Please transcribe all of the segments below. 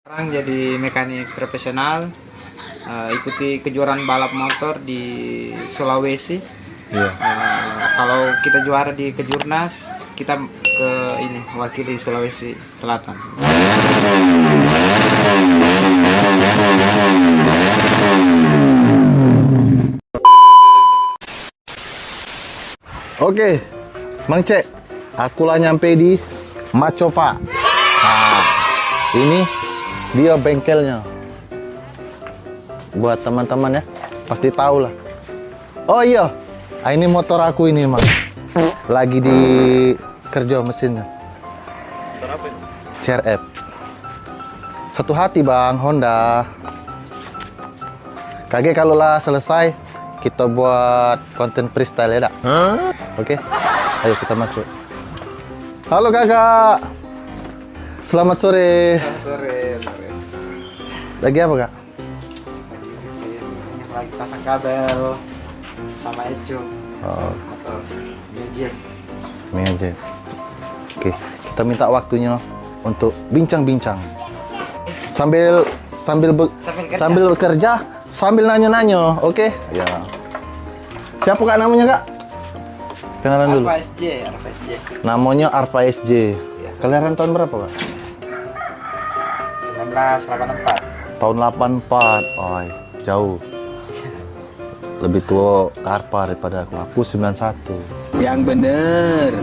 Sekarang jadi mekanik profesional, ikuti kejuaraan balap motor di Sulawesi. Iya. Kalau kita juara di Kejurnas, kita ke ini wakili Sulawesi Selatan. Oke, Mang Cek, aku lah nyampe di Macopa. Nah, ini dia bengkelnya. Buat teman-teman ya, pasti tahu lah. Oh iya, ini motor aku ini, Mang. Lagi di kerja mesinnya. Motor apa ini? CRF. Satu hati, Bang, Honda. Kage kalau lah selesai, kita buat konten freestyle ya, dak? Oke, ayo kita masuk. Halo kakak, selamat sore. Sore. Lagi apa kak? Lagi pasang kabel sama ecu Oh, motor Mujik. ini aja. Oke, kita minta waktunya untuk bincang-bincang. Sambil bekerja, sambil nanya-nanya, oke? Ya. Siapa kak namanya kak? Kenalan dulu. Arfa SJ. Namanya Arfa SJ. Ya. Kelahiran tahun berapa kak? 1984. Tahun 84. Oh, jauh. Lebih tua Arfa daripada aku. Aku 91. Yang bener.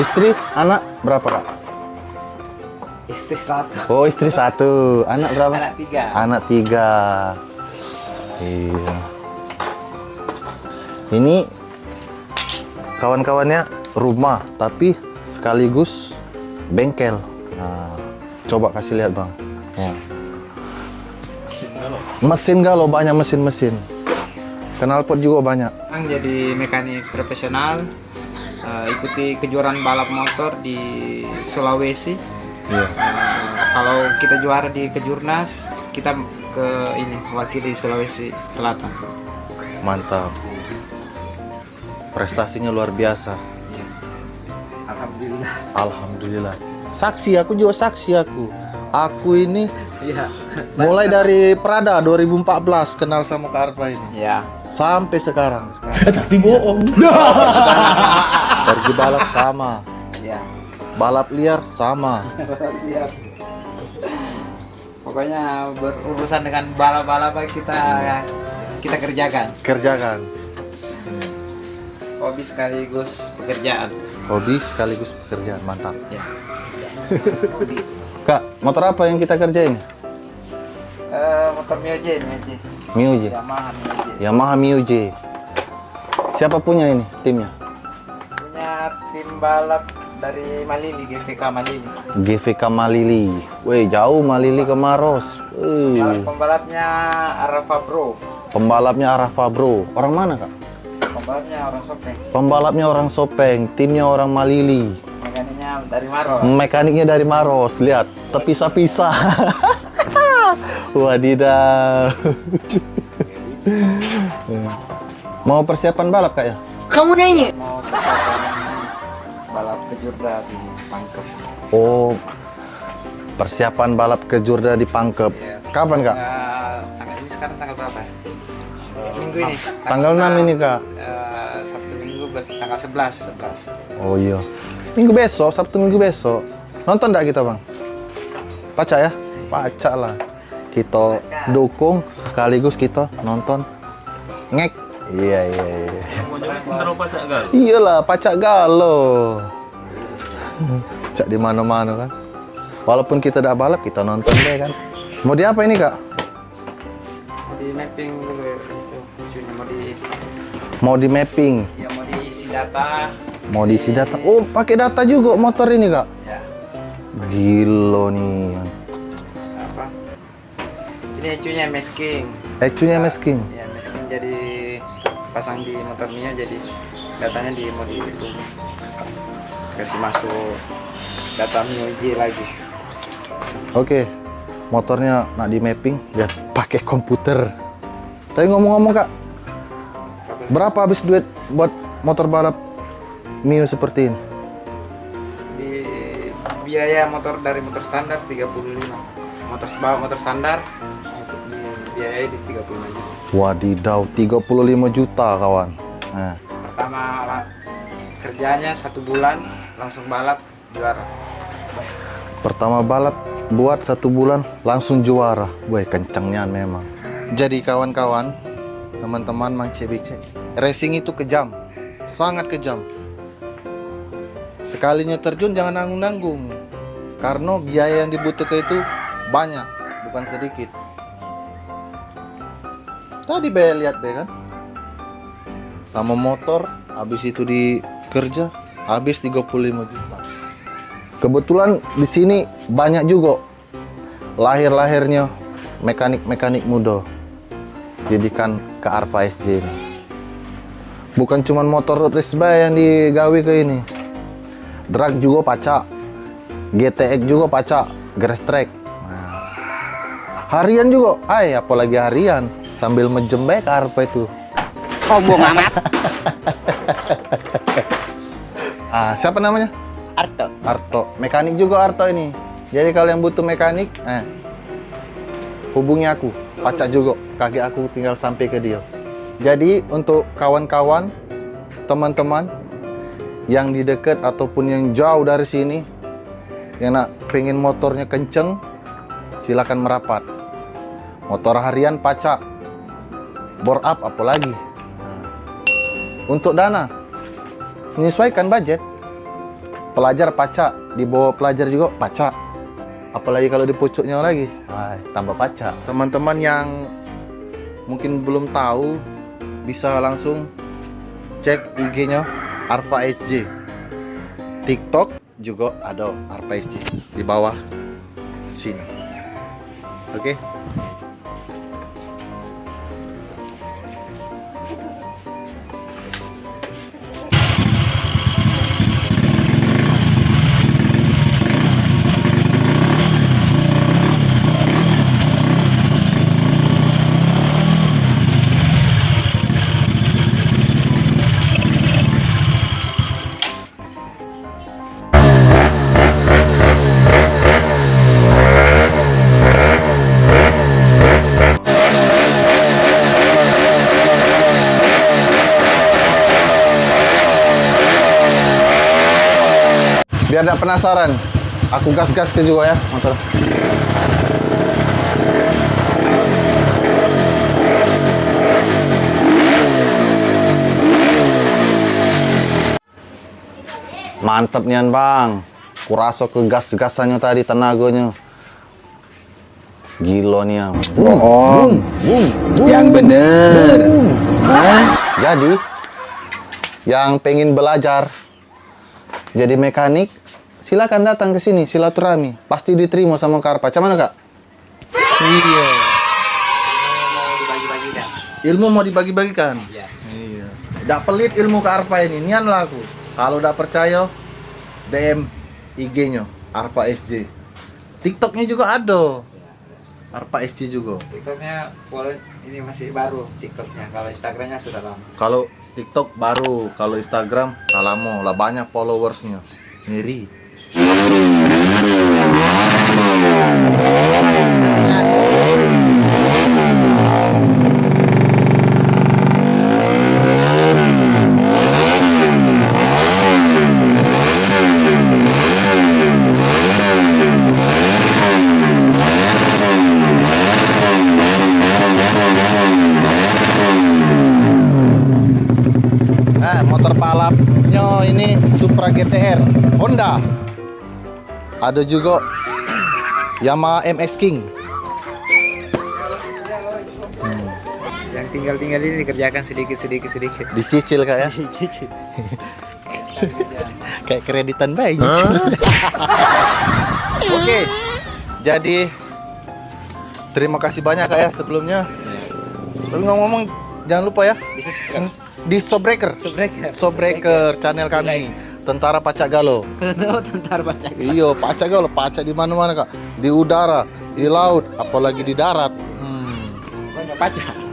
Istri, anak berapa kak? Istri satu. Oh, istri satu. Anak berapa? Anak 3. Anak 3. Iya. Ini kawan-kawannya rumah, tapi sekaligus bengkel. Nah, coba kasih lihat bang. Ya. Mesin galau, banyak mesin-mesin. Knalpot juga banyak. Sekarang jadi mekanik profesional, ikuti kejuaraan balap motor di Sulawesi. Iya. Kalau kita juara di Kejurnas, kita ke ini wakili Sulawesi Selatan. Mantap. Prestasinya luar biasa. Alhamdulillah. Alhamdulillah. Saksi, aku juga saksi aku. Aku ini Iya. mulai dari Prada 2014 kenal sama Kak Arfa ini. Ya. Sampai sekarang. Tapi bohong. Pergi balap sama. Ya. Balap liar sama. Lihat. Pokoknya berurusan dengan balap-balap kita kerjakan. Kerjakan. Hobi sekaligus pekerjaan. Hobi sekaligus pekerjaan. Mantap. Ya. Kak, motor apa yang kita kerjain? Motor Miyuji. Miyuji. Yamaha Miyuji. Siapa punya ini timnya? Punya tim balap dari Malili, GVK Malili. GVK Malili. Weh, jauh Malili ke Maros. Pembalapnya Arafa Bro. Pembalapnya Arafa Bro. Orang mana, Kak? Pembalapnya orang Sopeng. Pembalapnya orang Sopeng, timnya orang Malili. Mekaniknya dari Maros. Mekaniknya dari Maros. Lihat, terpisah-pisah. Wadidaw. Mau persiapan balap, Kak ya? Mau persiapan balap kejurda di Pangkep. Oh, persiapan balap ke Jurda di Pangkep. Iya. Kapan, Kak? Tanggal ini sekarang tanggal berapa ya? Minggu ini. Tanggal 6 ini, Kak. Sabtu Minggu tanggal 11. Oh iya. Minggu besok, Sabtu Minggu besok. Nonton enggak kita, Bang? Pacak ya? Pacak lah. Kita dukung sekaligus kita nonton. Ngek. Iya. Mau jemput bentar pacak gal. Iyalah, pacak galo. Pacak di mana-mana kan. Walaupun kita udah balap, kita nonton deh kan. Mau di apa ini, Kak? Mau di mapping dulu itu. Mau di mapping. Ya mau diisi data. Mau diisi data. Oh, pakai data juga motor ini, Kak. Ya. Gila nih. Apa? Ini ecunya masking. Ecunya masking. Ya masking jadi pasang di motor Mio, jadi datanya mau di itu kasih masuk data Mio J lagi. Oke. Motornya nak di mapping biar pakai komputer. Tapi ngomong-ngomong, Kak, berapa habis duit buat motor balap Mio seperti ini? Di biaya motor dari motor standar 35. motor standar untuk biayai di 35 juta. Wadidaw, 35 juta kawan. Nah, Pertama kerjanya 1 bulan langsung balap juara. pertama balap buat 1 bulan langsung juara. Wah, kencengnya memang. Jadi kawan-kawan, teman-teman Mang Cebik, racing itu kejam, sangat kejam. Sekalinya terjun jangan nanggung-nanggung, karena biaya yang dibutuhkan itu banyak, bukan sedikit. Tadi Be lihat Be kan, sama motor, habis itu di kerja, habis 35 juta. Kebetulan di sini banyak juga lahir-lahirnya mekanik-mekanik muda didikan ke Arpa SJ ini. Bukan cuma motor race bay yang digawe ke ini, drag juga pacak, GTX juga pacak, grass track. Nah, harian juga, apalagi harian sambil menjembek ke Arpa itu. Sombong amat. Siapa namanya? Arto. Mekanik juga Arto ini. Jadi kalau yang butuh mekanik, hubungi aku. Pacak juga, kaki aku tinggal sampai ke dia. Jadi untuk kawan-kawan, teman-teman yang di dekat ataupun yang jauh dari sini, yang pengen motornya kenceng, silakan merapat. Motor harian pacak, bore up apalagi. Untuk dana, menyesuaikan budget. Pelajar pacak, di bawah pelajar juga pacak. Apalagi kalau di pucuknya lagi, tambah pacak. Teman-teman yang mungkin belum tahu, bisa langsung cek IG-nya Arpa SJ. TikTok juga ada Arpa SJ di bawah sini. Oke. Biar tidak penasaran, aku gas-gas ke juga ya motor. Mantep nian bang, kurasa ke gas-gasannya tadi, tenaganya. Gila nian. Bohong. Yang bener. Jadi, yang pengen belajar jadi mekanik, silakan datang ke sini, silaturahmi. Pasti diterima sama Karpa. Cuman Kak? Iya. Mau dibagi-bagikan. Ilmu mau dibagi-bagikan? Iya. Iya. Nggak pelit ilmu ke Arpa ini, nian lah aku. Kalau udah percaya, DM IG-nya Arpa SJ. TikTok-nya juga ada. Arpa SJ juga. TikToknya ini masih baru TikToknya. Kalau Instagramnya sudah lama. Kalau TikTok baru, kalau Instagram tak lama lah, banyak followersnya. Ngeri. Motor balapnya ini Supra GTR Honda. Ada juga Yamaha MX King. Yang tinggal-tinggal ini dikerjakan sedikit. Dicicil Kak ya? Dicicil. Kayak kreditan baik. Oke. Jadi terima kasih banyak Kak ya sebelumnya. Tapi ngomong-ngomong jangan lupa ya di Sobreaker channel kami Tentara Pacak Galo. Tentara Pacak. Iya, Pacak Galo, pacak di mana-mana Kak. Di udara, di laut, apalagi di darat.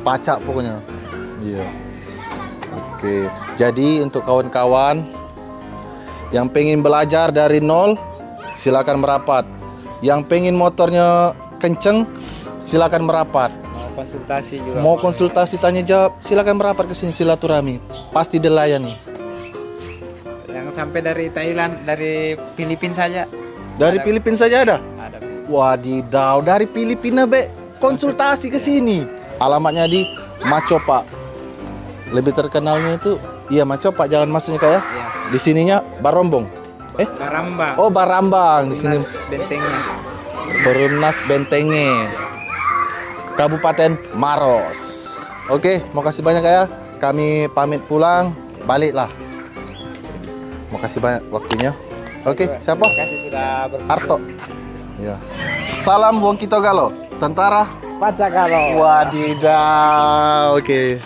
Pacak pokoknya. Iya. Oke. Jadi untuk kawan-kawan yang pengen belajar dari nol, silakan merapat. Yang pengen motornya kenceng, silakan merapat. Mau konsultasi juga. Mau konsultasi tanya jawab, silakan merapat ke sini silaturahmi. Pasti dilayani. Yang sampai dari Thailand, dari Filipina saja. Dari Ada. Filipina saja ada. Ada. Wadidaw, dari Filipina be konsultasi ke sini. Alamatnya di Macopa. Lebih terkenalnya itu iya Macopa jalan masuknya kayak. Iya. Di sininya Barombong. Barambang. Oh Barambang di sini. Tunas bentengnya. Perumnas Bentenge. Kabupaten Maros. Oke, makasih banyak ya. Kami pamit pulang, baliklah. Makasih banyak waktunya. Oke, siapa? Terima kasih sudah Arto. Ya. Salam Wong Kitogalo, tentara Pacakalo. Wadidaw. Oke.